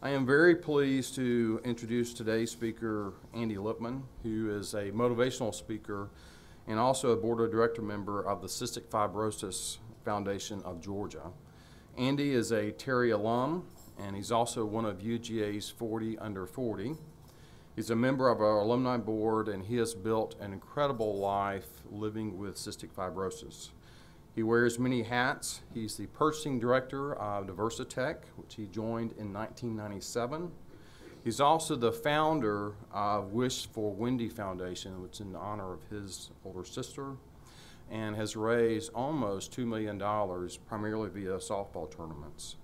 I am very pleased to introduce today's speaker, Andy Lipman, who is a motivational speaker and also a board of director member of the Cystic Fibrosis Foundation of Georgia. Andy is a Terry alum, and he's also one of UGA's 40 under 40. He's a member of our alumni board, and he has built an incredible life living with cystic fibrosis. He wears many hats. He's the purchasing director of DiversiTech, which he joined in 1997. He's also the founder of Wish for Wendy Foundation, which is in honor of his older sister, and has raised almost $2 million, primarily via softball tournaments.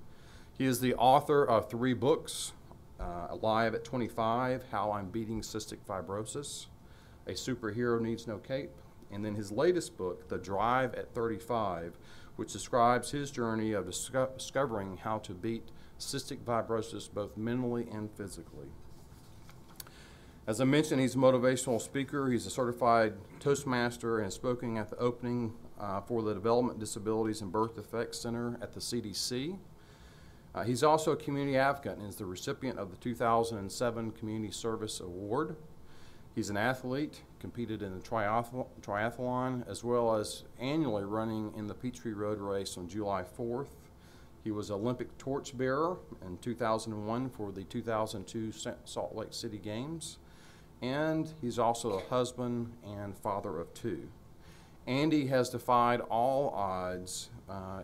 He is the author of 3 books, Alive at 25, How I'm Beating Cystic Fibrosis, A Superhero Needs No Cape, and then his latest book, The Drive at 35, which describes his journey of discovering how to beat cystic fibrosis both mentally and physically. As I mentioned, he's a motivational speaker. He's a certified Toastmaster and spoken at the opening for the Development, Disabilities, and Birth Defects Center at the CDC. He's also a community advocate and is the recipient of the 2007 Community Service Award. He's an athlete, competed in the triathlon, as well as annually running in the Peachtree Road Race on July 4th. He was Olympic torchbearer in 2001 for the 2002 Salt Lake City Games. And he's also a husband and father of 2. Andy has defied all odds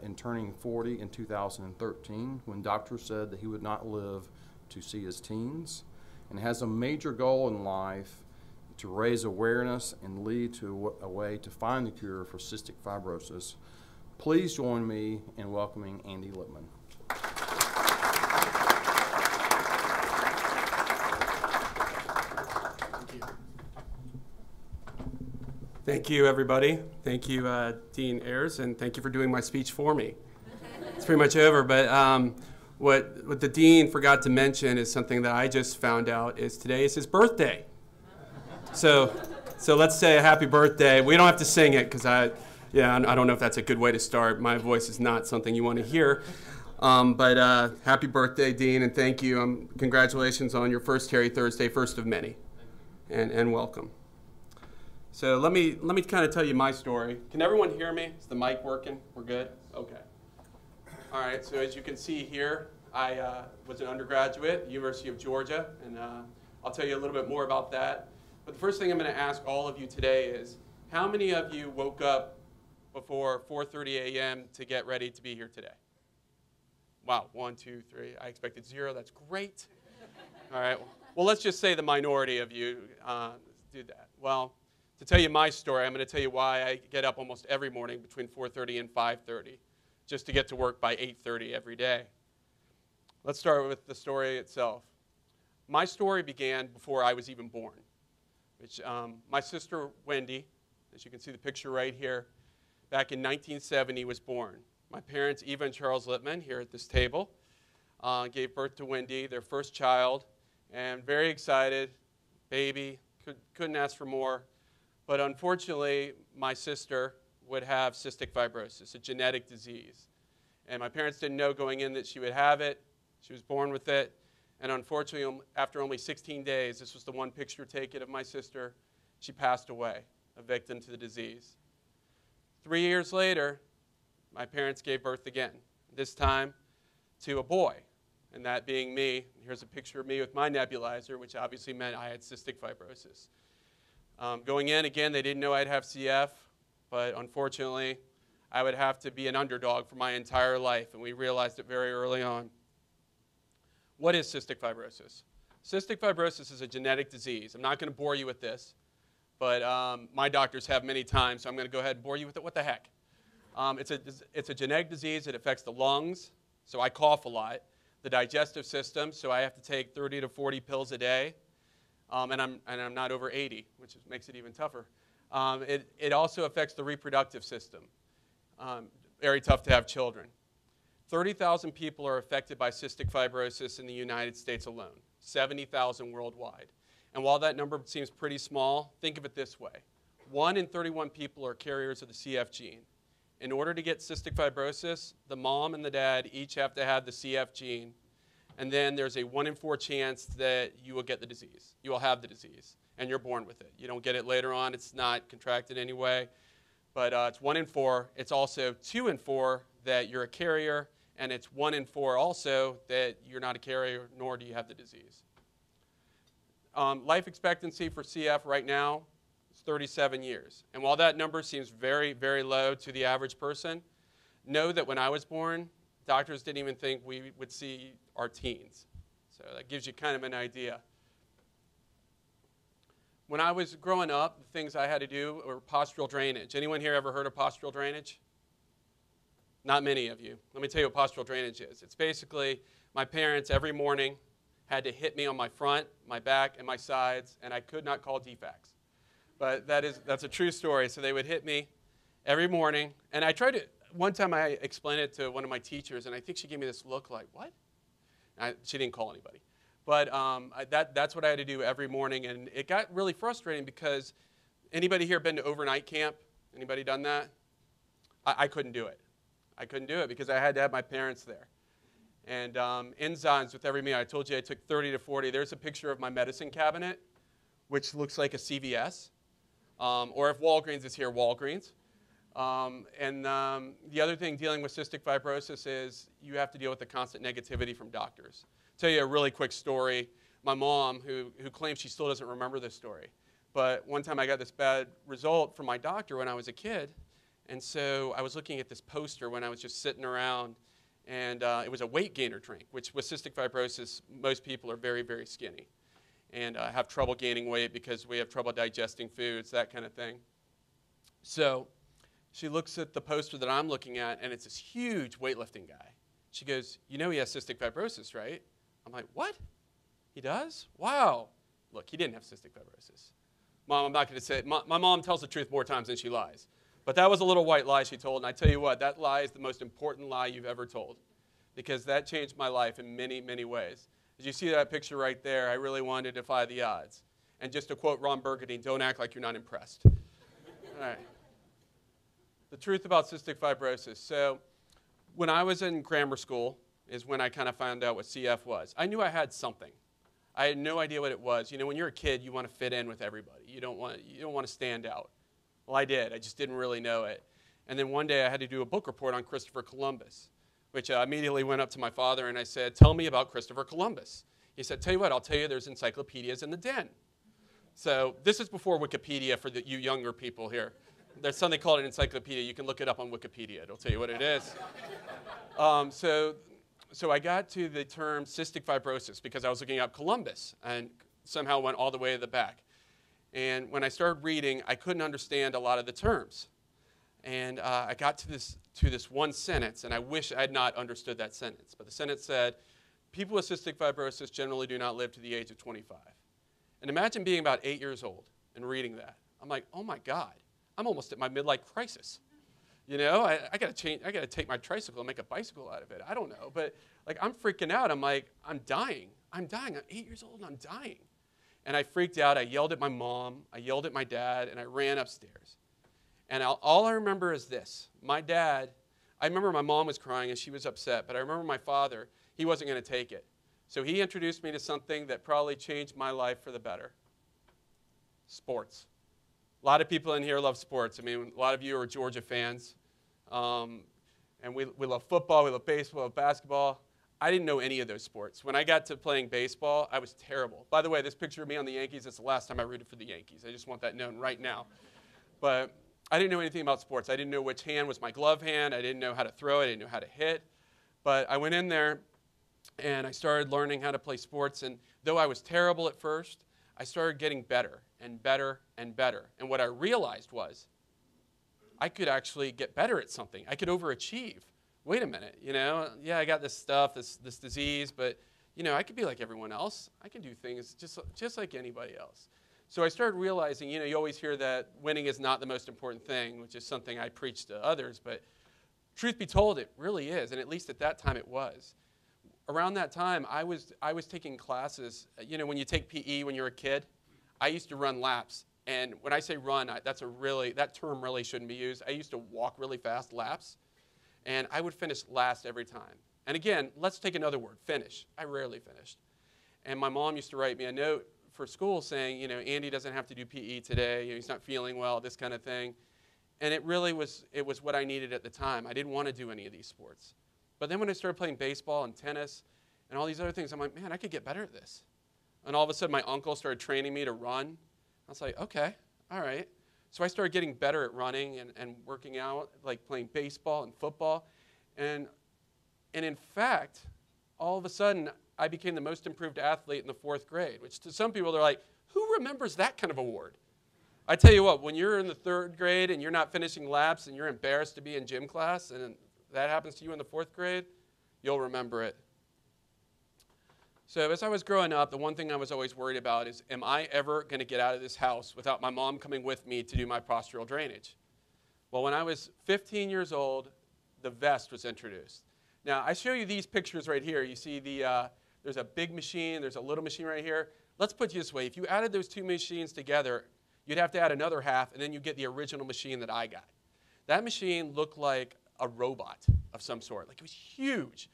in turning 40 in 2013 when doctors said that he would not live to see his teens, and has a major goal in life to raise awareness and lead to a way to find the cure for cystic fibrosis. Please join me in welcoming Andy Lipman. Thank you, everybody. Thank you, Dean Ayers, and thank you for doing my speech for me. It's pretty much over, but what the Dean forgot to mention is something that I just found out is today is his birthday. So let's say a happy birthday. We don't have to sing it because I don't know if that's a good way to start. My voice is not something you want to hear. But happy birthday, Dean, and thank you. Congratulations on your first Terry Thursday, first of many, and welcome. So let me kind of tell you my story. Can everyone hear me? Is the mic working? We're good? Okay. All right, so as you can see here, I was an undergraduate at the University of Georgia, and I'll tell you a little bit more about that. But the first thing I'm going to ask all of you today is, how many of you woke up before 4:30 a.m. to get ready to be here today? Wow, 1, 2, 3. I expected 0. That's great. All right, well, let's just say the minority of you did that. Well, to tell you my story, I'm going to tell you why I get up almost every morning between 4:30 and 5:30, just to get to work by 8:30 every day. Let's start with the story itself. My story began before I was even born. My sister, Wendy, as you can see the picture right here, back in 1970 was born. My parents, Eva and Charles Lipman, here at this table, gave birth to Wendy, their first child, and very excited, baby, couldn't ask for more. But unfortunately, my sister would have cystic fibrosis, a genetic disease. And my parents didn't know going in that she would have it. She was born with it. And unfortunately, after only 16 days, this was the one picture taken of my sister, she passed away, a victim to the disease. 3 years later, my parents gave birth again, this time to a boy, and that being me. Here's a picture of me with my nebulizer, which obviously meant I had cystic fibrosis. Going in, again, they didn't know I'd have CF, but unfortunately, I would have to be an underdog for my entire life, and we realized it very early on. What is cystic fibrosis? Cystic fibrosis is a genetic disease. I'm not going to bore you with this, but my doctors have many times, so I'm going to go ahead and bore you with it. What the heck? It's a genetic disease. It affects the lungs, so I cough a lot, the digestive system, so I have to take 30 to 40 pills a day. And I'm not over 80, which makes it even tougher. It also affects the reproductive system. Very tough to have children. 30,000 people are affected by cystic fibrosis in the United States alone, 70,000 worldwide. And while that number seems pretty small, think of it this way. 1 in 31 people are carriers of the CF gene. In order to get cystic fibrosis, the mom and the dad each have to have the CF gene, And then there's a 1 in 4 chance that you will get the disease. You will have the disease, and you're born with it. You don't get it later on. It's not contracted anyway. But it's 1 in 4. It's also 2 in 4 that you're a carrier, and it's 1 in 4 also that you're not a carrier, nor do you have the disease. Life expectancy for CF right now is 37 years. And while that number seems very, very low to the average person, know that when I was born, doctors didn't even think we would see our teens. So that gives you kind of an idea. When I was growing up, the things I had to do were postural drainage. Anyone here ever heard of postural drainage? Not many of you. Let me tell you what postural drainage is. It's basically my parents every morning had to hit me on my front, my back, and my sides, and I could not call DFACs. But that's a true story. So they would hit me every morning, and I tried to, one time I explained it to one of my teachers, and I think she gave me this look like, what? She didn't call anybody. But that's what I had to do every morning, and it got really frustrating because anybody here been to overnight camp? Anybody done that? I couldn't do it. I couldn't do it because I had to have my parents there. And enzymes with every meal. I told you I took 30 to 40. There's a picture of my medicine cabinet, which looks like a CVS. Or if Walgreens is here, Walgreens. The other thing dealing with cystic fibrosis is you have to deal with the constant negativity from doctors. Tell you a really quick story. My mom, who claims she still doesn't remember this story, but one time I got this bad result from my doctor when I was a kid, and so I was looking at this poster when I was just sitting around, and it was a weight gainer drink, which with cystic fibrosis, most people are very, very skinny and have trouble gaining weight because we have trouble digesting foods, that kind of thing. So she looks at the poster that I'm looking at, and it's this huge weightlifting guy. She goes, you know he has cystic fibrosis, right? I'm like, what? He does? Wow. Look, he didn't have cystic fibrosis. Mom, I'm not going to say it. My mom tells the truth more times than she lies. But that was a little white lie she told, and I tell you what, that lie is the most important lie you've ever told because that changed my life in many, many ways. As you see that picture right there, I really wanted to defy the odds. And just to quote Ron Burgundy, don't act like you're not impressed. All right. The truth about cystic fibrosis. So when I was in grammar school is when I kind of found out what CF was. I knew I had something. I had no idea what it was. You know, when you're a kid, you want to fit in with everybody. You don't want to stand out. Well, I did. I just didn't really know it. And then one day I had to do a book report on Christopher Columbus, which I immediately went up to my father and I said, tell me about Christopher Columbus. He said, tell you what, I'll tell you there's encyclopedias in the den. So this is before Wikipedia for you younger people here. There's something called an encyclopedia. You can look it up on Wikipedia. It'll tell you what it is. So I got to the term cystic fibrosis because I was looking up Columbus and somehow went all the way to the back. And when I started reading, I couldn't understand a lot of the terms. And I got to this one sentence, and I wish I had not understood that sentence. But the sentence said, people with cystic fibrosis generally do not live to the age of 25. And imagine being about 8 years old and reading that. I'm like, oh my God, I'm almost at my midlife crisis. You know, I got to take my tricycle and make a bicycle out of it. I don't know, but like I'm freaking out. I'm like, I'm dying. I'm 8 years old and I'm dying. And I freaked out. I yelled at my mom. I yelled at my dad, and I ran upstairs. And all I remember is this. My dad, I remember my mom was crying and she was upset, but I remember my father, he wasn't going to take it. So he introduced me to something that probably changed my life for the better. Sports. A lot of people in here love sports. I mean, a lot of you are Georgia fans. And we love football, we love baseball, we love basketball. I didn't know any of those sports. When I got to playing baseball, I was terrible. By the way, this picture of me on the Yankees, that's the last time I rooted for the Yankees. I just want that known right now. But I didn't know anything about sports. I didn't know which hand was my glove hand. I didn't know how to throw it. I didn't know how to hit. But I went in there, and I started learning how to play sports. And though I was terrible at first, I started getting better and better and better. And what I realized was I could actually get better at something. I could overachieve. Wait a minute, you know, yeah, I got this stuff, this disease, but, you know, I could be like everyone else. I can do things just like anybody else. So I started realizing, you know, you always hear that winning is not the most important thing, which is something I preach to others, but truth be told, it really is, and at least at that time it was. Around that time, I was taking classes. You know, when you take PE when you're a kid, I used to run laps. And when I say run, that term really shouldn't be used. I used to walk really fast laps, and I would finish last every time. And again, let's take another word, finish. I rarely finished. And my mom used to write me a note for school saying, you know, Andy doesn't have to do PE today, you know, he's not feeling well, this kind of thing. And it really was, what I needed at the time. I didn't want to do any of these sports. But then when I started playing baseball and tennis and all these other things, I'm like, man, I could get better at this. And all of a sudden, my uncle started training me to run. I was like, okay, all right. So I started getting better at running and working out, like playing baseball and football. And in fact, all of a sudden, I became the most improved athlete in the 4th grade, which to some people, they're like, who remembers that kind of award? I tell you what, when you're in the 3rd grade and you're not finishing laps and you're embarrassed to be in gym class and that happens to you in the 4th grade, you'll remember it. So as I was growing up, the one thing I was always worried about is, am I ever going to get out of this house without my mom coming with me to do my postural drainage? Well, when I was 15 years old, the vest was introduced. Now, I show you these pictures right here. You see there's a big machine, there's a little machine right here. Let's put it this way. If you added those 2 machines together, you'd have to add another half, and then you get the original machine that I got. That machine looked like a robot of some sort. Like, it was huge.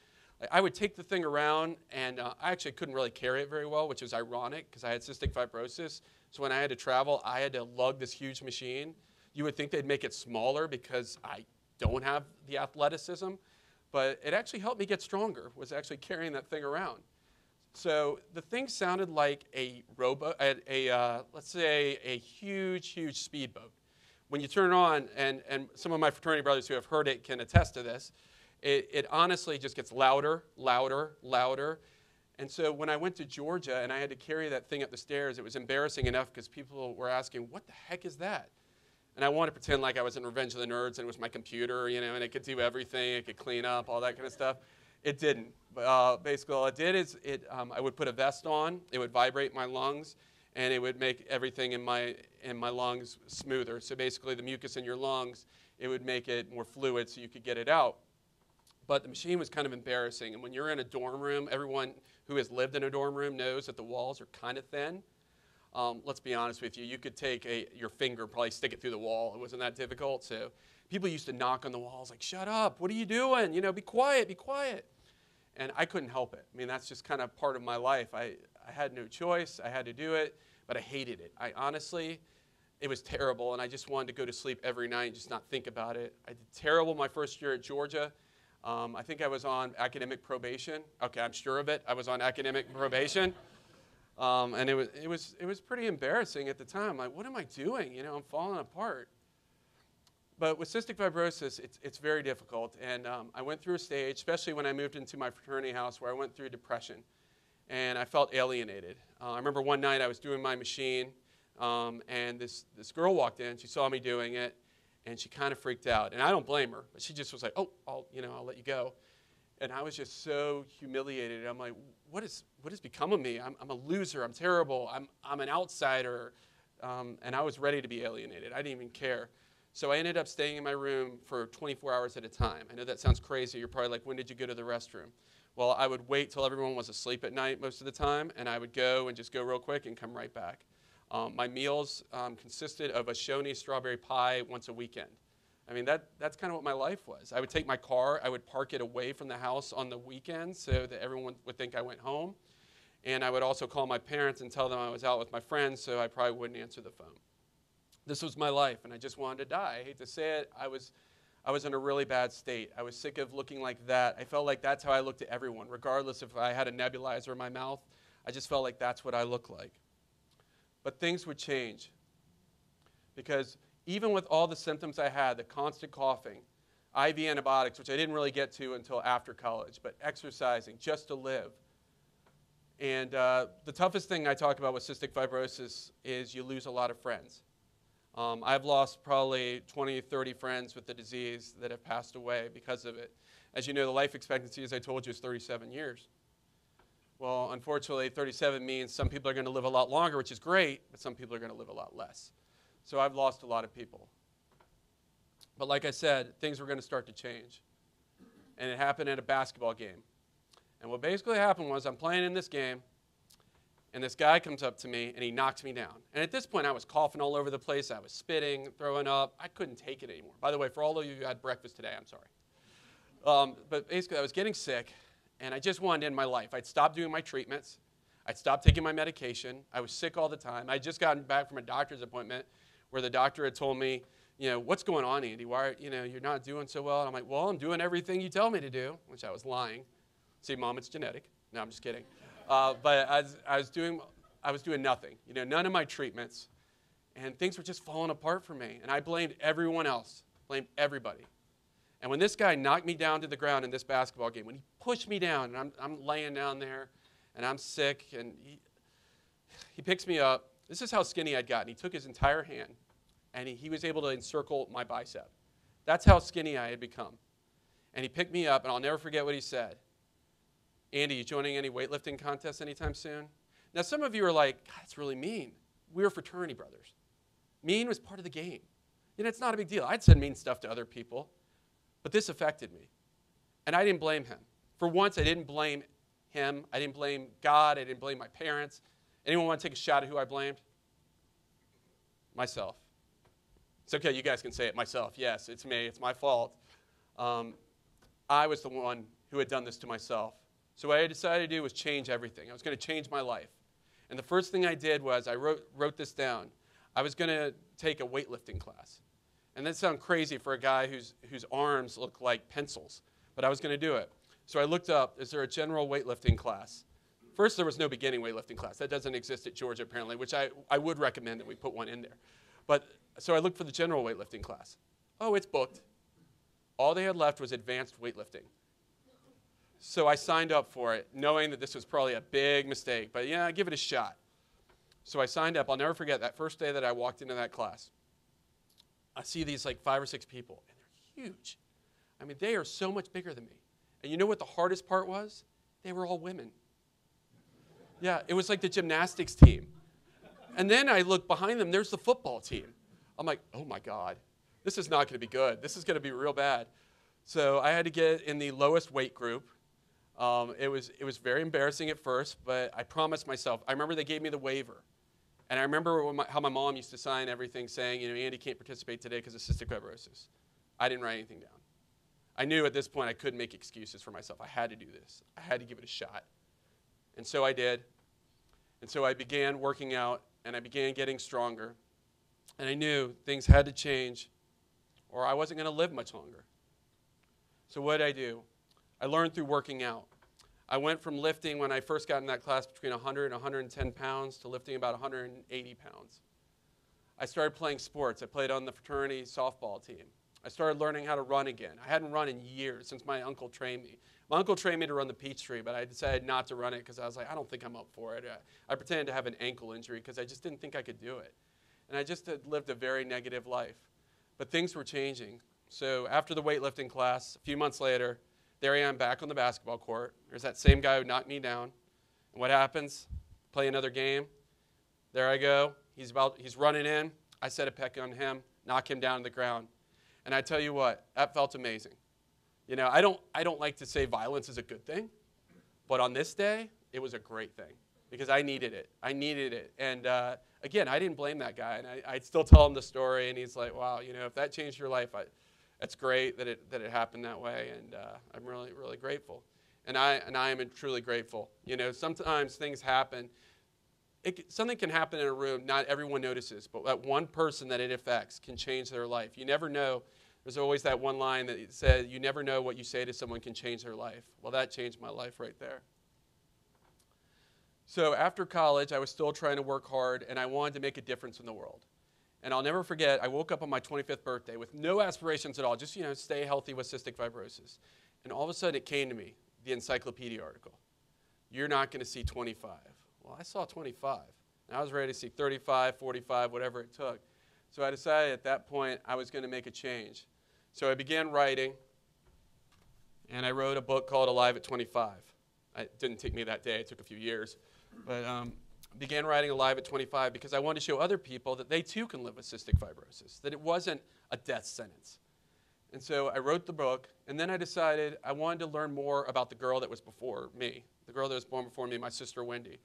I would take the thing around, and I actually couldn't really carry it very well, which is ironic because I had cystic fibrosis. So when I had to travel, I had to lug this huge machine. You would think they'd make it smaller because I don't have the athleticism, but it actually helped me get stronger, was actually carrying that thing around. So the thing sounded like a rowboat, let's say a huge, huge speedboat. When you turn it on, and some of my fraternity brothers who have heard it can attest to this, it honestly just gets louder, louder, louder. And so when I went to Georgia and I had to carry that thing up the stairs, it was embarrassing enough because people were asking, what the heck is that? And I wanted to pretend like I was in Revenge of the Nerds and it was my computer, you know, and it could do everything. It could clean up, all that kind of stuff. It didn't. Basically, all it did is I would put a vest on. It would vibrate my lungs, and it would make everything in my lungs smoother. So basically, the mucus in your lungs, it would make it more fluid so you could get it out. But the machine was kind of embarrassing. And when you're in a dorm room, everyone who has lived in a dorm room knows that the walls are kind of thin. Let's be honest with you. You could take your finger and probably stick it through the wall. It wasn't that difficult. So people used to knock on the walls like, shut up, what are you doing? You know, be quiet, be quiet. And I couldn't help it. I mean, that's just kind of part of my life. I had no choice. I had to do it, but I hated it. Honestly, it was terrible, and I just wanted to go to sleep every night and just not think about it. I did terrible my first year at Georgia. I think I was on academic probation. Okay, I'm sure of it. I was on academic probation. And it was pretty embarrassing at the time. Like, what am I doing? You know, I'm falling apart. But with cystic fibrosis, it's very difficult. And I went through a stage, especially when I moved into my fraternity house, where I went through depression. And I felt alienated. I remember one night I was doing my machine, and this girl walked in. She saw me doing it, and she kind of freaked out. And I don't blame her, but she just was like, oh, I'll let you go. And I was just so humiliated. I'm like, what has become of me? I'm a loser. I'm terrible. I'm an outsider. And I was ready to be alienated. I didn't even care. So I ended up staying in my room for 24 hours at a time. I know that sounds crazy. You're probably like, when did you go to the restroom? Well, I would wait till everyone was asleep at night most of the time, and I would go and just go real quick and come right back. My meals consisted of a Shoney strawberry pie once a weekend. I mean, that's kind of what my life was. I would take my car, I would park it away from the house on the weekends so that everyone would think I went home. And I would also call my parents and tell them I was out with my friends, so I probably wouldn't answer the phone. This was my life, and I just wanted to die. I hate to say it, I was in a really bad state. I was sick of looking like that. I felt like that's how I looked to everyone, regardless if I had a nebulizer in my mouth. I just felt like that's what I looked like. But things would change, because even with all the symptoms I had, the constant coughing, IV antibiotics, which I didn't really get to until after college, but exercising just to live. And the toughest thing I talk about with cystic fibrosis is you lose a lot of friends. I've lost probably 20, 30 friends with the disease that have passed away because of it. As you know, the life expectancy, as I told you, is 37 years. Well, unfortunately, 37 means some people are going to live a lot longer, which is great, but some people are going to live a lot less. So I've lost a lot of people. But like I said, things were going to start to change. And it happened at a basketball game. And what basically happened was I'm playing in this game, and this guy comes up to me, and he knocks me down. And at this point, I was coughing all over the place. I was spitting, throwing up. I couldn't take it anymore. By the way, for all of you who had breakfast today, I'm sorry. But basically, I was getting sick, and I just wanted to end my life. I'd stopped doing my treatments. I'd stopped taking my medication. I was sick all the time. I'd just gotten back from a doctor's appointment where the doctor had told me, what's going on, Andy? Why, you're not doing so well? And I'm like, well, I'm doing everything you tell me to do, which I was lying. See, Mom, it's genetic. No, I'm just kidding. But I was doing nothing, none of my treatments. And things were just falling apart for me. And I blamed everyone else, blamed everybody. And when this guy knocked me down to the ground in this basketball game, when he pushed me down, and I'm laying down there, and I'm sick, and he picks me up. This is how skinny I'd gotten. He took his entire hand, and he was able to encircle my bicep. That's how skinny I had become. And he picked me up, and I'll never forget what he said. Andy, you joining any weightlifting contests anytime soon? Now, some of you are like, God, that's really mean. We were fraternity brothers. Mean was part of the game. It's not a big deal. I'd said mean stuff to other people, but this affected me. And I didn't blame him. For once, I didn't blame him. I didn't blame God. I didn't blame my parents. Anyone want to take a shot at who I blamed? Myself. It's okay, you guys can say it. Myself. Yes, it's me. It's my fault. I was the one who had done this to myself. So what I decided to do was change everything. I was going to change my life. And the first thing I did was I wrote this down. I was going to take a weightlifting class. And that sounds crazy for a guy whose arms look like pencils, but I was going to do it. So I looked up, is there a general weightlifting class? First, there was no beginning weightlifting class. That doesn't exist at Georgia, apparently, which I would recommend that we put one in there. So I looked for the general weightlifting class. Oh, it's booked. All they had left was advanced weightlifting. So I signed up for it, knowing that this was probably a big mistake, but yeah, give it a shot. So I signed up. I'll never forget that first day that I walked into that class. I see these like 5 or 6 people, and they're huge. I mean, they are so much bigger than me. And you know what the hardest part was? They were all women. Yeah, it was like the gymnastics team. And then I look behind them, there's the football team. I'm like, oh my God, this is not going to be good. This is going to be real bad. So I had to get in the lowest weight group. It was very embarrassing at first, but I promised myself. I remember they gave me the waiver. And I remember how my mom used to sign everything saying, Andy can't participate today because of cystic fibrosis. I didn't write anything down. I knew at this point I couldn't make excuses for myself. I had to do this. I had to give it a shot. And so I did. And so I began working out, and I began getting stronger. And I knew things had to change, or I wasn't going to live much longer. So what did I do? I learned through working out. I went from lifting, when I first got in that class, between 100 and 110 pounds to lifting about 180 pounds. I started playing sports. I played on the fraternity softball team. I started learning how to run again. I hadn't run in years since my uncle trained me. My uncle trained me to run the Peachtree, but I decided not to run it because I was like, I don't think I'm up for it. I pretended to have an ankle injury because I just didn't think I could do it. And I just had lived a very negative life. But things were changing. So after the weightlifting class, a few months later, there I am back on the basketball court. There's that same guy who knocked me down. And what happens? Play another game. There I go. He's running in. I set a peck on him, knock him down to the ground. And I tell you what, that felt amazing. I don't like to say violence is a good thing, but on this day, it was a great thing because I needed it. I needed it. And again, I didn't blame that guy. And I'd still tell him the story, and he's like, wow, if that changed your life, it's great that it happened that way, and I'm really, really grateful. And I am truly grateful. Sometimes things happen. Something can happen in a room, not everyone notices, but that one person that it affects can change their life. You never know. There's always that one line that says, you never know what you say to someone can change their life. Well, that changed my life right there. So after college, I was still trying to work hard, and I wanted to make a difference in the world. And I'll never forget, I woke up on my 25th birthday with no aspirations at all, just, stay healthy with cystic fibrosis. And all of a sudden, it came to me, the encyclopedia article. You're not going to see 25. Well, I saw 25. And I was ready to see 35, 45, whatever it took. So I decided at that point I was going to make a change. So I began writing, and I wrote a book called Alive at 25. It didn't take me that day. It took a few years. But began writing Alive at 25 because I wanted to show other people that they too can live with cystic fibrosis, that it wasn't a death sentence. And so I wrote the book, and then I decided I wanted to learn more about the girl that was before me, the girl that was born before me, my sister Wendy.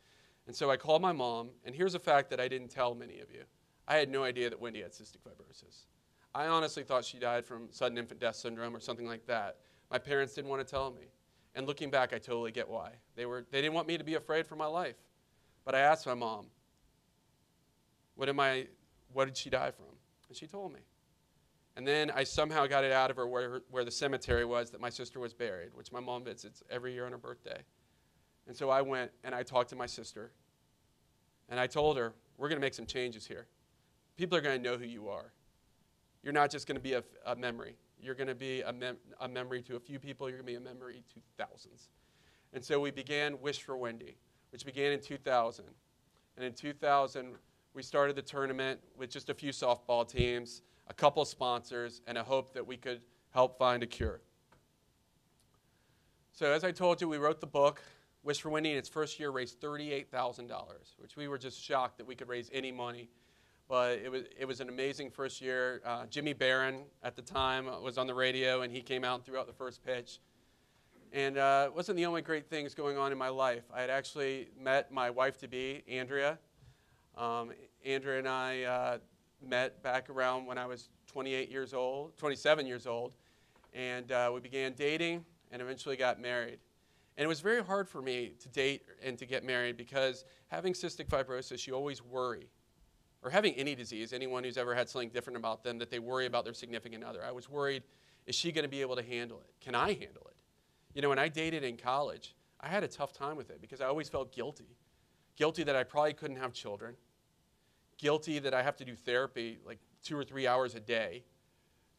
And so I called my mom, and here's a fact that I didn't tell many of you. I had no idea that Wendy had cystic fibrosis. I honestly thought she died from sudden infant death syndrome or something like that. My parents didn't want to tell me. And looking back, I totally get why. They didn't want me to be afraid for my life. But I asked my mom, what did she die from? And she told me. And then I somehow got it out of her where the cemetery was that my sister was buried, which my mom visits every year on her birthday. And so I went and I talked to my sister. And I told her, we're going to make some changes here. People are going to know who you are. You're not just going to be a memory. You're going to be a memory to a few people. You're going to be a memory to thousands. And so we began Wish for Wendy, which began in 2000. And in 2000, we started the tournament with just a few softball teams, a couple sponsors, and a hope that we could help find a cure. So as I told you, we wrote the book. Wish for Wendy in its first year raised $38,000, which we were just shocked that we could raise any money. But it was an amazing first year. Jimmy Barron at the time was on the radio, and he came out and threw out the first pitch. And it wasn't the only great things going on in my life. I had actually met my wife-to-be, Andrea. Andrea and I met back around when I was 27 years old. And we began dating and eventually got married. And it was very hard for me to date and to get married because having cystic fibrosis, you always worry. Or having any disease, anyone who's ever had something different about them, that they worry about their significant other. I was worried, is she going to be able to handle it? Can I handle it? You know, when I dated in college, I had a tough time with it because I always felt guilty. Guilty that I probably couldn't have children. Guilty that I have to do therapy like 2 or 3 hours a day.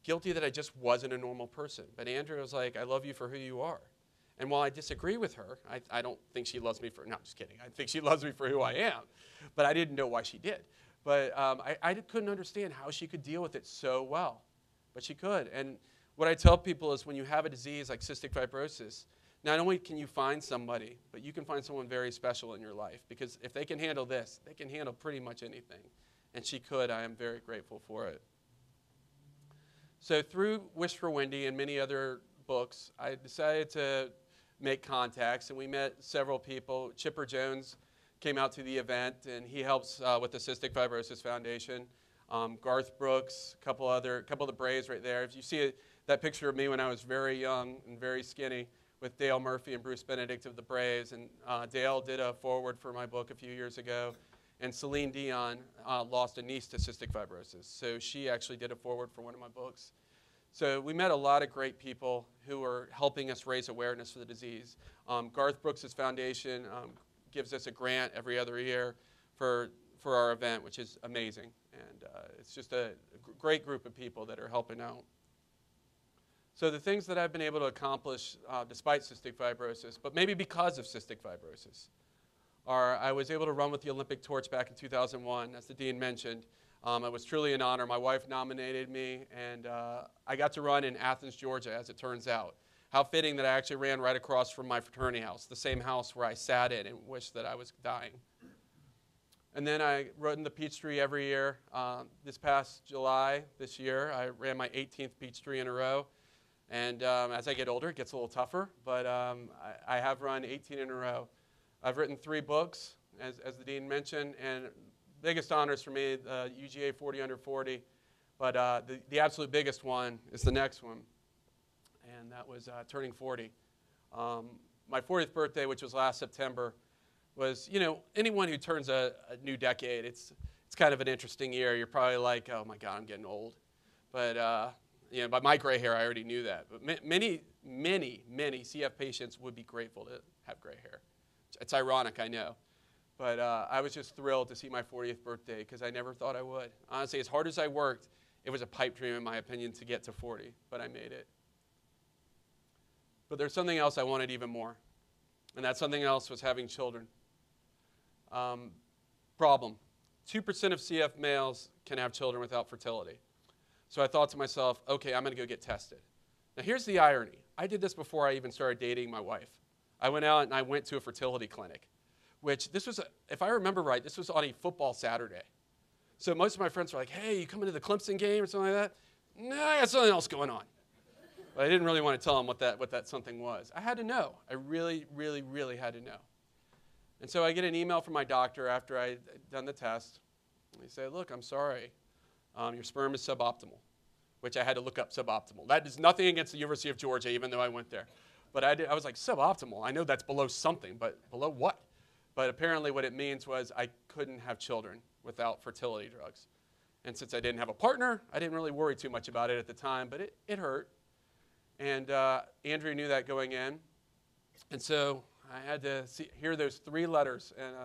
Guilty that I just wasn't a normal person. But Andrea was like, I love you for who you are. And while I disagree with her, I don't think she loves me for, no, I'm just kidding. I think she loves me for who I am. But I didn't know why she did. But I couldn't understand how she could deal with it so well. But she could. And what I tell people is when you have a disease like cystic fibrosis, not only can you find somebody, but you can find someone very special in your life. Because if they can handle this, they can handle pretty much anything. And she could. I am very grateful for it. So through Wish for Wendy and many other books, I decided to make contacts. And we met several people. Chipper Jones came out to the event, and he helps with the Cystic Fibrosis Foundation. Garth Brooks, a couple of the Braves right there. If you see that picture of me when I was very young and very skinny with Dale Murphy and Bruce Benedict of the Braves, and Dale did a foreword for my book a few years ago, and Celine Dion lost a niece to cystic fibrosis, so she actually did a foreword for one of my books. So we met a lot of great people who are helping us raise awareness for the disease. Garth Brooks' foundation gives us a grant every other year for our event, which is amazing. And it's just a great group of people that are helping out. So the things that I've been able to accomplish despite cystic fibrosis, but maybe because of cystic fibrosis, are I was able to run with the Olympic torch back in 2001, as the dean mentioned. It was truly an honor. My wife nominated me, and I got to run in Athens, Georgia, as it turns out. How fitting that I actually ran right across from my fraternity house, the same house where I sat in and wished that I was dying. And then I rode in the Peachtree every year. This past July, this year, I ran my 18th Peachtree in a row. And as I get older, it gets a little tougher, but I have run 18 in a row. I've written 3 books, as the dean mentioned, and biggest honors for me, UGA 40 under 40. But the absolute biggest one is the next one. And that was turning 40. My 40th birthday, which was last September, was, you know, anyone who turns a new decade, it's kind of an interesting year. You're probably like, oh my God, I'm getting old. But, you know, by my gray hair, I already knew that. But many CF patients would be grateful to have gray hair. It's ironic, I know. But I was just thrilled to see my 40th birthday because I never thought I would. Honestly, as hard as I worked, it was a pipe dream, in my opinion, to get to 40, but I made it. But there's something else I wanted even more, and that something else was having children. Problem. 2% of CF males can have children without fertility. So I thought to myself, okay, I'm going to go get tested. Now here's the irony. I did this before I even started dating my wife. I went out and I went to a fertility clinic, which this was, if I remember right, this was on a football Saturday. So most of my friends were like, hey, you coming to the Clemson game or something like that? No, I got something else going on. But I didn't really want to tell them what that something was. I had to know. I really had to know. And so I get an email from my doctor after I'd done the test. They say, look, I'm sorry. Your sperm is suboptimal, which I had to look up suboptimal. That is nothing against the University of Georgia, even though I went there. But I was like, suboptimal. I know that's below something, but below what? But apparently what it means was I couldn't have children without fertility drugs. And since I didn't have a partner, I didn't really worry too much about it at the time, but it hurt. And Andrew knew that going in. And so I had to hear those 3 letters. And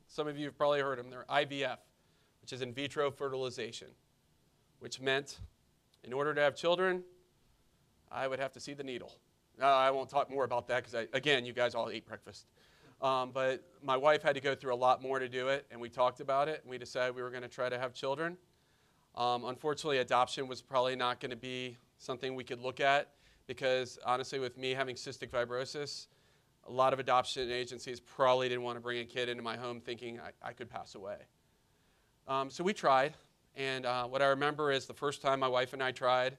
some of you have probably heard them. They're IVF, which is in vitro fertilization, which meant in order to have children, I would have to see the needle. I won't talk more about that because, again, you guys all ate breakfast. But my wife had to go through a lot more to do it, and we talked about it, and we decided we were going to try to have children. Unfortunately, adoption was probably not going to be something we could look at because, honestly, with me having cystic fibrosis, a lot of adoption agencies probably didn't want to bring a kid into my home thinking I could pass away. So we tried, and what I remember is the first time my wife and I tried,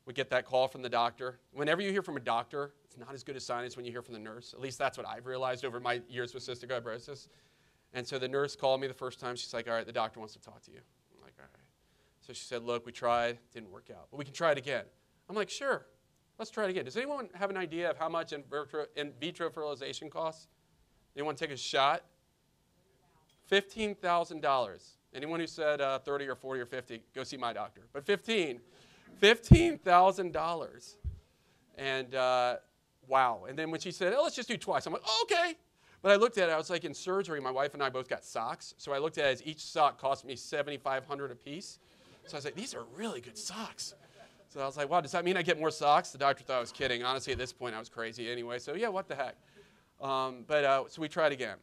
we get that call from the doctor. Whenever you hear from a doctor, it's not as good a sign as when you hear from the nurse. At least that's what I've realized over my years with cystic fibrosis. And so the nurse called me the first time. She's like, all right, the doctor wants to talk to you. I'm like, all right. So she said, look, we tried. Didn't work out. But we can try it again. I'm like, sure. Let's try it again. Does anyone have an idea of how much in vitro fertilization costs? Anyone take a shot? $15,000. Anyone who said 30 or 40 or 50, go see my doctor. But $15,000. And wow. And then when she said, oh, let's just do twice, I'm like, oh, okay. But I looked at it. I was like, in surgery, my wife and I both got socks. So I looked at it as each sock cost me $7,500 a piece. So I was like, these are really good socks. So I was like, wow, does that mean I get more socks? The doctor thought I was kidding. Honestly, at this point, I was crazy anyway. So yeah, what the heck? So we tried again.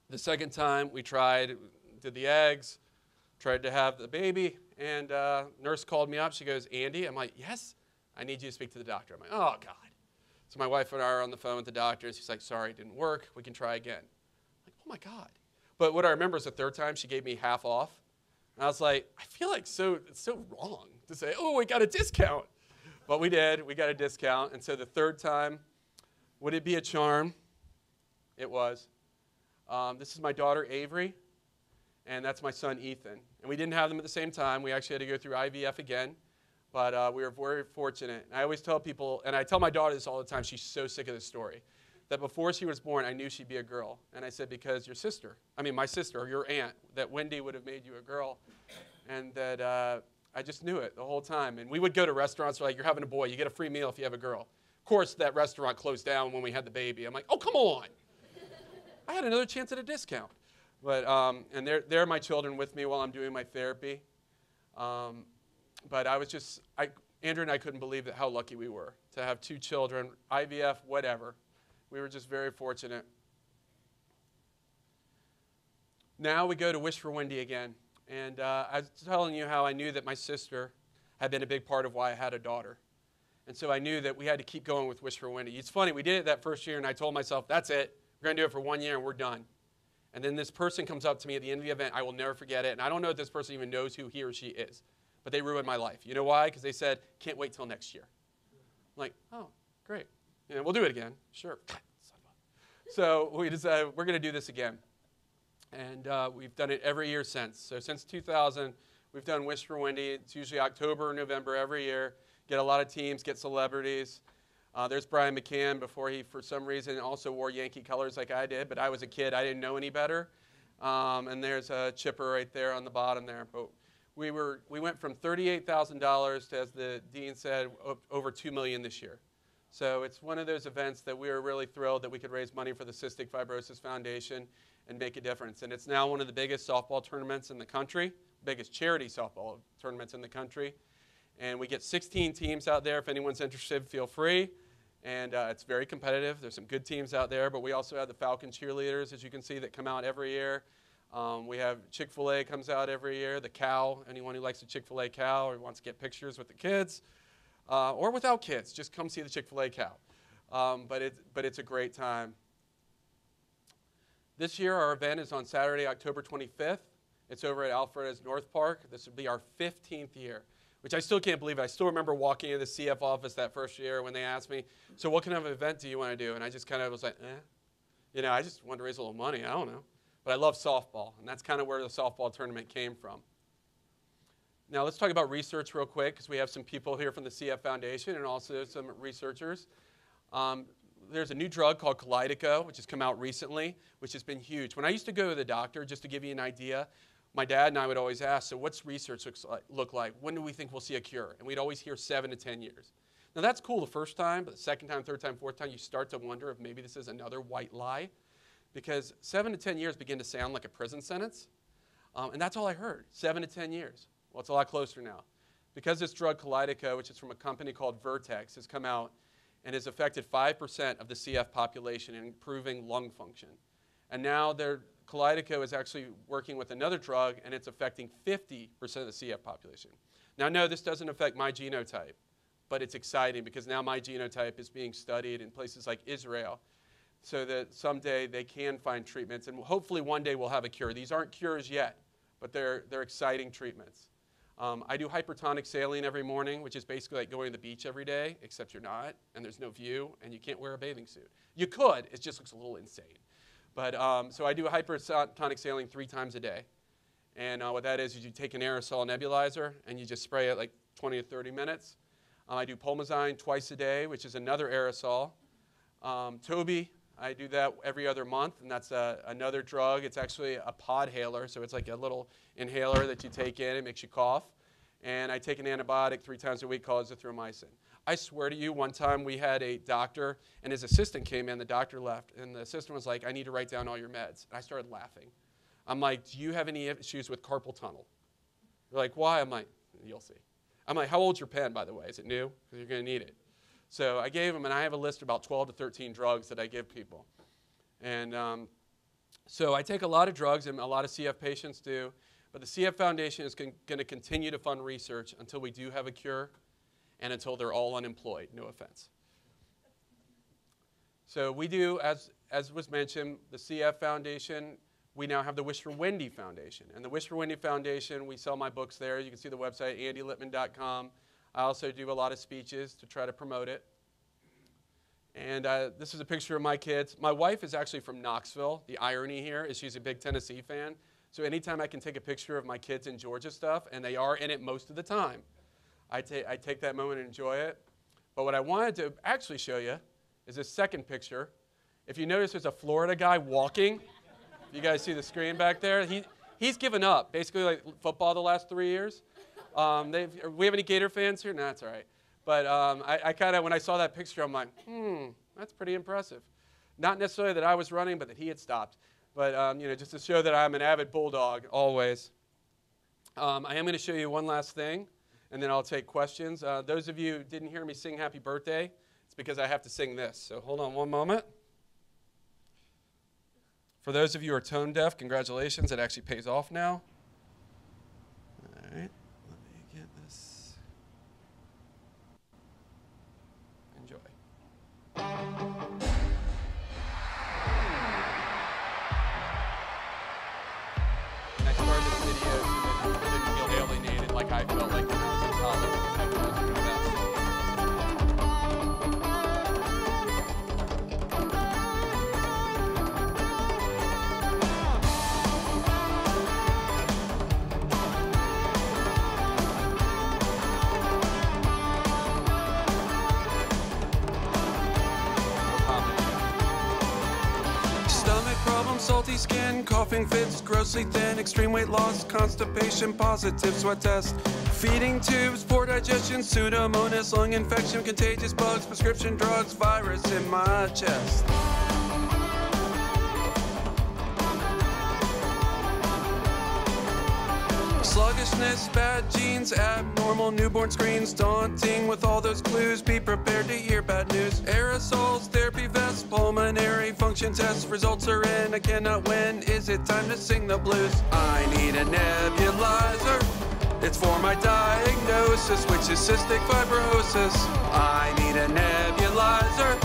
The second time we tried, did the eggs, tried to have the baby, and nurse called me up. She goes, Andy? I'm like, yes, I need you to speak to the doctor. I'm like, oh, God. So my wife and I are on the phone with the doctor, and she's like, sorry, it didn't work. We can try again. I'm like, oh, my God. But what I remember is the third time she gave me half off. And I was like, I feel like it's so wrong to say, oh, we got a discount. But we did. We got a discount. And so the third time, would it be a charm? It was. This is my daughter, Avery, and that's my son, Ethan. And we didn't have them at the same time. We actually had to go through IVF again. But we were very fortunate. And I always tell people, and I tell my daughter this all the time, she's so sick of this story, that before she was born, I knew she'd be a girl. And I said, because my sister, or your aunt, that Wendy would have made you a girl. And that I just knew it the whole time. And we would go to restaurants, like, you're having a boy, you get a free meal if you have a girl. Of course, that restaurant closed down when we had the baby. I'm like, oh, come on. I had another chance at a discount. But, and they're my children with me while I'm doing my therapy. But I was just, Andrew and I couldn't believe how lucky we were to have 2 children, IVF, whatever. We were just very fortunate. Now we go to Wish for Wendy again. And I was telling you how I knew that my sister had been a big part of why I had a daughter. And so I knew that we had to keep going with Wish for Wendy. It's funny, we did it that first year, and I told myself, that's it. We're going to do it for 1 year, and we're done. And then this person comes up to me at the end of the event. I will never forget it. And I don't know if this person even knows who he or she is. But they ruined my life. You know why? Because they said, can't wait till next year. I'm like, oh, great. We'll do it again. Sure. So we decided we're going to do this again. And we've done it every year since. So since 2000, we've done Wish for Wendy. It's usually October or November every year. Get a lot of teams, get celebrities. There's Brian McCann before he, for some reason, also wore Yankee colors like I did. But I was a kid. I didn't know any better. And there's Chipper right there on the bottom there. But we went from $38,000 to, as the dean said, over $2 million this year. So it's one of those events that we were really thrilled that we could raise money for the Cystic Fibrosis Foundation and make a difference. And it's now one of the biggest softball tournaments in the country, biggest charity softball tournaments in the country. And we get 16 teams out there. If anyone's interested, feel free. And it's very competitive. There's some good teams out there, but we also have the Falcon cheerleaders, as you can see, that come out every year. We have Chick-fil-A comes out every year, the cow, anyone who likes the Chick-fil-A cow or wants to get pictures with the kids, or without kids, just come see the Chick-fil-A cow. But it's a great time. This year, our event is on Saturday, October 25th. It's over at Alfreda's North Park. This will be our 15th year, which I still can't believe. I still remember walking into the CF office that first year when they asked me, so what kind of event do you want to do? And I just kind of was like, I just wanted to raise a little money. I don't know. But I love softball, and that's kind of where the softball tournament came from. Now let's talk about research real quick, because we have some people here from the CF Foundation and also some researchers. There's a new drug called Kalydeco, which has come out recently, which has been huge. When I used to go to the doctor, just to give you an idea, my dad and I would always ask, so what's research look like? When do we think we'll see a cure? And we'd always hear 7 to 10 years. Now that's cool the first time, but the second time, third time, fourth time, you start to wonder if maybe this is another white lie, because 7 to 10 years begin to sound like a prison sentence. And that's all I heard, 7 to 10 years. Well, it's a lot closer now. Because this drug Kalydeco, which is from a company called Vertex, has come out and has affected 5% of the CF population in improving lung function. And now Kalydeco is actually working with another drug, and it's affecting 50% of the CF population. Now, no, this doesn't affect my genotype, but it's exciting because now my genotype is being studied in places like Israel so that someday they can find treatments, and hopefully one day we'll have a cure. These aren't cures yet, but they're exciting treatments. I do hypertonic saline every morning, which is basically like going to the beach every day, except you're not, and there's no view, and you can't wear a bathing suit. You could, it just looks a little insane. But so I do hypertonic saline 3 times a day. And what that is you take an aerosol nebulizer, and you just spray it like 20 to 30 minutes. I do Pulmazine twice a day, which is another aerosol. Toby, I do that every other month, and that's another drug. It's actually a podhaler, so it's like a little inhaler that you take in. It makes you cough. And I take an antibiotic 3 times a week called azithromycin. I swear to you, one time we had a doctor, and his assistant came in. The doctor left, and the assistant was like, I need to write down all your meds. And I started laughing. I'm like, do you have any issues with carpal tunnel? They're like, why? I'm like, you'll see. I'm like, how old's your pen, by the way? Is it new? Because you're going to need it. So I gave him, and I have a list of about 12 to 13 drugs that I give people. And so I take a lot of drugs, and a lot of CF patients do. But the CF Foundation is going to continue to fund research until we do have a cure and until they're all unemployed. No offense. So we do, as was mentioned, the CF Foundation. We now have the Wish for Wendy Foundation. And the Wish for Wendy Foundation, we sell my books there. You can see the website, andylipman.com. I also do a lot of speeches to try to promote it. And this is a picture of my kids. My wife is actually from Knoxville. The irony here is she's a big Tennessee fan. So anytime I can take a picture of my kids in Georgia stuff, and they are in it most of the time, I take that moment and enjoy it. But what I wanted to actually show you is this second picture. If you notice, there's a Florida guy walking. You guys see the screen back there? He's given up, basically like football the last 3 years. We have any Gator fans here? No, that's all right. But I kind of, when I saw that picture, I'm like, that's pretty impressive. Not necessarily that I was running, but that he had stopped. But you know, just to show that I'm an avid bulldog, always. I am going to show you one last thing, and then I'll take questions. Those of you who didn't hear me sing Happy Birthday, it's because I have to sing this. So hold on one moment. For those of you who are tone deaf, congratulations. It actually pays off now. All right, let me get this. Enjoy. And I started this video so that people didn't feel alienated like I felt like when I was in college. I was doing that. Salty skin, coughing fits, grossly thin, extreme weight loss, constipation, positive sweat test, feeding tubes, poor digestion, pseudomonas, lung infection, contagious bugs, prescription drugs, virus in my chest. Sluggishness, bad genes, abnormal newborn screens, daunting with all those clues, be prepared to hear bad news. Aerosols, therapy vests, pulmonary function tests, results are in, I cannot win, is it time to sing the blues? I need a nebulizer, it's for my diagnosis, which is cystic fibrosis. I need a nebulizer,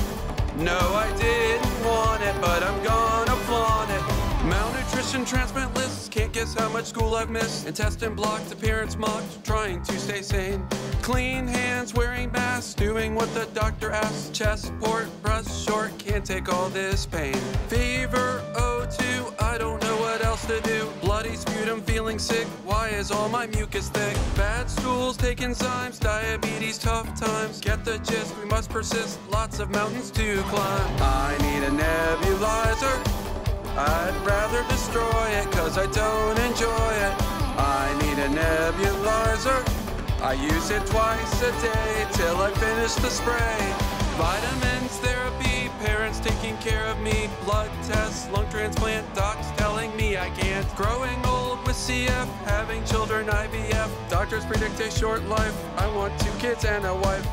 no I didn't want it, but I'm gonna flaunt it. Malnutrition, transplant lists, can't guess how much school I've missed. Intestine blocked, appearance mocked, trying to stay sane. Clean hands, wearing masks, doing what the doctor asks. Chest, port, breast short, can't take all this pain. Fever, O2, I don't know what else else to do. Bloody sputum, feeling sick. Why is all my mucus thick? Bad stools, take enzymes, diabetes, tough times. Get the gist, we must persist. Lots of mountains to climb. I need a nebulizer. I'd rather destroy it, cause I don't enjoy it. I need a nebulizer. I use it twice a day till I finish the spray. Vitamins, therapy, parents taking care of me. Blood tests, lung transplant, docs telling me I can't. Growing old with CF, having children IVF. Doctors predict a short life. I want 2 kids and a wife.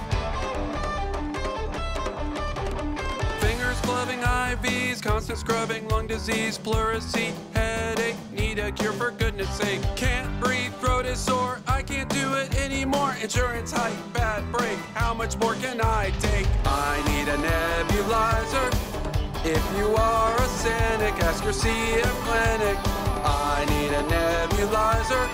Fingers gloving IVs, constant scrubbing, lung disease, pleurisy, headache, need a cure for goodness sake. Can't breathe, throat is sore, I can't do it anymore. Insurance hike, bad break, how much more can I take? I need a nebulizer. If you are a cynic, ask your CF clinic. I need a nebulizer.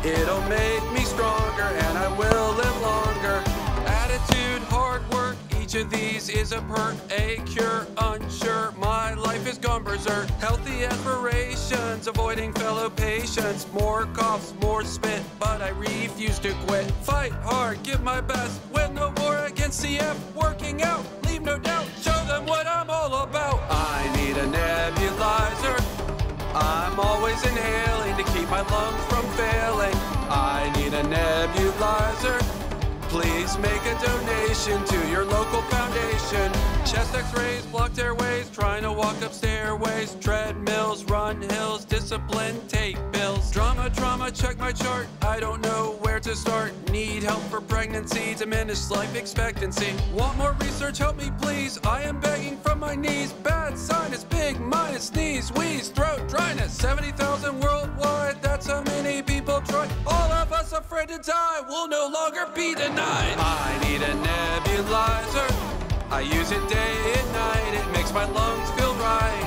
It'll make me stronger and I will live longer. Attitude, hard work, each of these is a perk, a cure, unsure, my life is gone berserk. Healthy aspirations, avoiding fellow patients, more coughs, more spit, but I refuse to quit. Fight hard, give my best, win the war against CF, working out, leave no doubt, show them what I'm all about. I need a nebulizer, I'm always inhaling to keep my lungs from failing. I need a nebulizer. Please make a donation to your local foundation. Chest x-rays, blocked airways, trying to walk up stairways, treadmills, run hills, discipline, take bills. Drama, trauma, check my chart, I don't know where to start. Need help for pregnancy, diminished life expectancy. Want more research, help me please, I am begging from my knees. Bad sinus, big minus, sneeze, wheeze, throat dryness. 70,000 worldwide, that's how many people try. All of us afraid to die will no longer be denied. I need a nebulizer. I use it day and night. It makes my lungs feel right.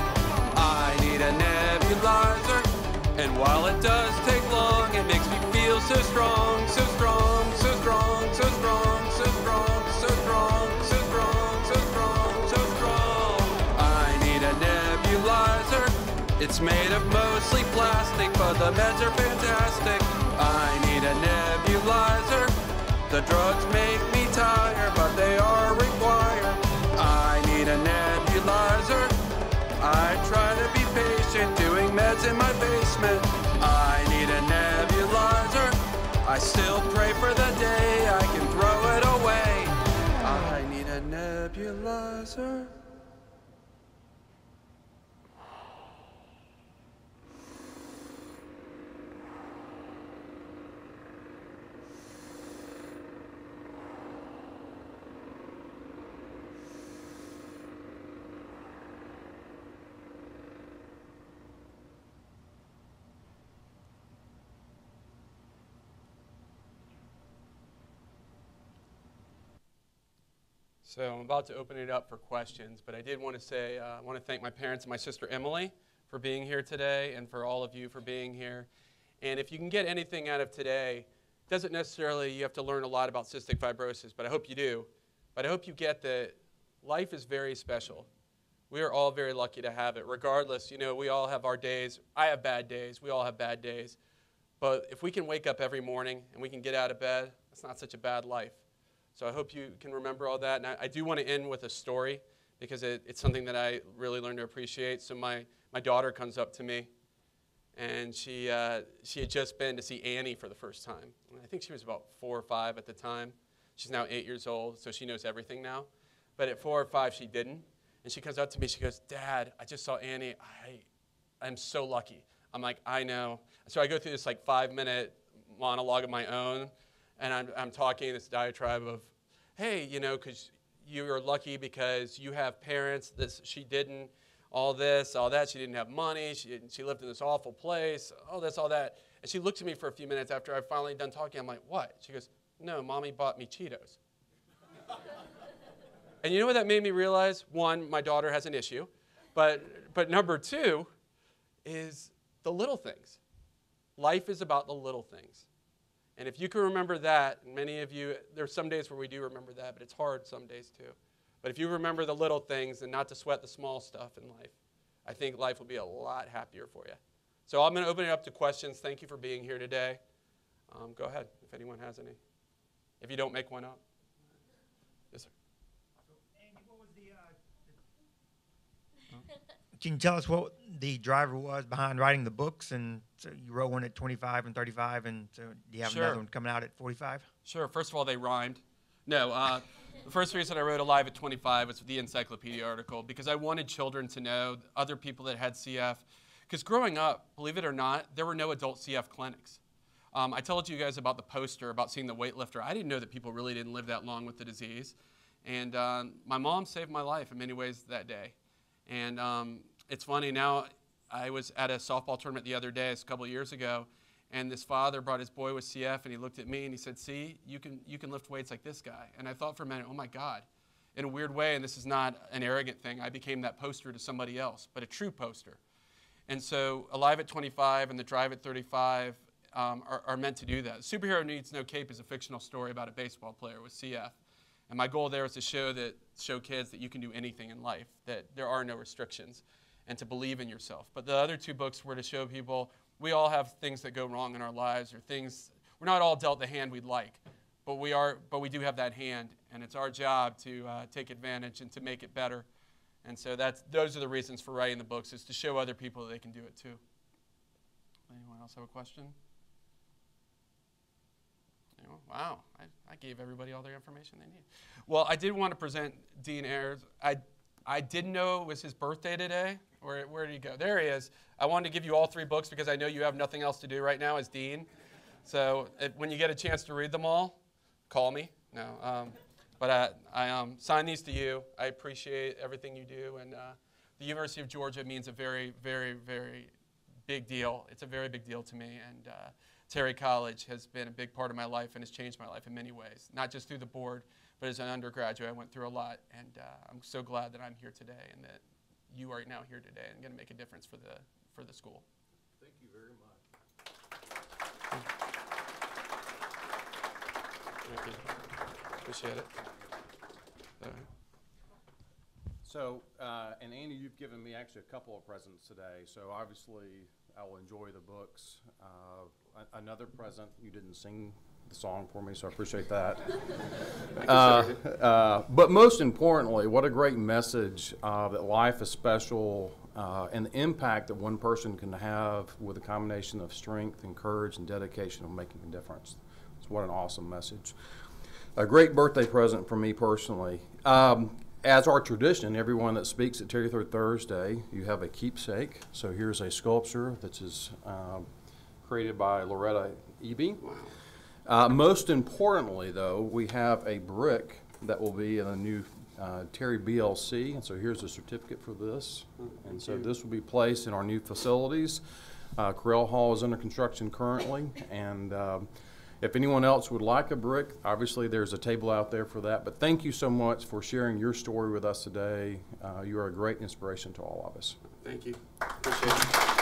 I need a nebulizer. And while it does take long, it makes me feel so strong, so strong, so strong, so strong, so strong, so strong, so strong, so strong, so strong. I need a nebulizer. It's made of mostly plastic, but the meds are fantastic. I need a nebulizer. The drugs make me tired, but they are required. I need a nebulizer. I try to be patient, doing meds in my basement. I need a nebulizer. I still pray for the day I can throw it away. I need a nebulizer. So I'm about to open it up for questions, but I did want to say, I want to thank my parents and my sister Emily for being here today, and for all of you for being here. And if you can get anything out of today, it doesn't necessarily, you have to learn a lot about cystic fibrosis, but I hope you do. But I hope you get that life is very special. We are all very lucky to have it. Regardless, you know, we all have our days. I have bad days. We all have bad days. But if we can wake up every morning and we can get out of bed, it's not such a bad life. So I hope you can remember all that. And I do want to end with a story because it's something that I really learned to appreciate. So my daughter comes up to me, and she had just been to see Annie for the first time. I think she was about 4 or 5 at the time. She's now 8 years old, so she knows everything now. But at 4 or 5, she didn't. And she comes up to me, she goes, "Dad, I just saw Annie. I'm so lucky." I'm like, "I know." So I go through this like 5-minute monologue of my own. And I'm talking this diatribe of, hey, you know, because you are lucky because you have parents, this she didn't, all this, all that. She didn't have money. She lived in this awful place, all this, all that. And she looked at me for a few minutes after I finally done talking. I'm like, "What?" She goes, "No, Mommy bought me Cheetos." And you know what that made me realize? One, my daughter has an issue. But number 2 is the little things. Life is about the little things. And if you can remember that, and many of you, there's some days where we do remember that, but it's hard some days too. But if you remember the little things and not to sweat the small stuff in life, I think life will be a lot happier for you. So I'm going to open it up to questions. Thank you for being here today. Go ahead if anyone has any. If you don't make one up. Yes, sir. So, Andy, what was Can you tell us what the driver was behind writing the books? And so you wrote one at 25 and 35, and so do you have another one coming out at 45? Sure. First of all, they rhymed. No, the first reason I wrote Alive at 25 was the encyclopedia article, because I wanted children to know, other people that had CF. Because growing up, believe it or not, there were no adult CF clinics. I told you guys about the poster, about seeing the weightlifter. I didn't know that people really didn't live that long with the disease. And my mom saved my life in many ways that day. And it's funny, now I was at a softball tournament the other day, a couple of years ago, and this father brought his boy with CF, and he looked at me and he said, see, you can lift weights like this guy. And I thought for a minute, oh my God, in a weird way, and this is not an arrogant thing, I became that poster to somebody else, but a true poster. And so Alive at 25 and The Drive at 35 are meant to do that. Superhero Needs No Cape is a fictional story about a baseball player with CF. And my goal there is to show kids that you can do anything in life, that there are no restrictions, and to believe in yourself. But the other two books were to show people we all have things that go wrong in our lives, or things, we're not all dealt the hand we'd like, but we do have that hand, and it's our job to take advantage and to make it better. And so those are the reasons for writing the books, is to show other people that they can do it too. Anyone else have a question? Anyone? Wow, I gave everybody all their information they need. Well, I did want to present Dean Ayers. I didn't know it was his birthday today. Where did he go? There he is. I wanted to give you all 3 books because I know you have nothing else to do right now as Dean. So when you get a chance to read them all, call me. No. But I sign these to you. I appreciate everything you do. And the University of Georgia means a very, very, very big deal. It's a very big deal to me. And Terry College has been a big part of my life and has changed my life in many ways, not just through the board, but as an undergraduate, I went through a lot. And I'm so glad that I'm here today and that you are now here today and going to make a difference for the school. Thank you very much. Thank you. Appreciate it. So, and Andy, you've given me actually a couple of presents today. So obviously, I will enjoy the books. Another present, you didn't sing the song for me, so I appreciate that. But most importantly, what a great message that life is special, and the impact that one person can have with a combination of strength and courage and dedication of making a difference. So what an awesome message. A great birthday present for me personally. As our tradition, everyone that speaks at Terry Third Thursday, you have a keepsake. So here's a sculpture that is created by Loretta Eby. Wow. Most importantly, though, we have a brick that will be in a new Terry BLC, and so here's a certificate for this. And so this will be placed in our new facilities. Correll Hall is under construction currently, and if anyone else would like a brick, obviously there's a table out there for that. But thank you so much for sharing your story with us today. You are a great inspiration to all of us. Thank you. Appreciate it.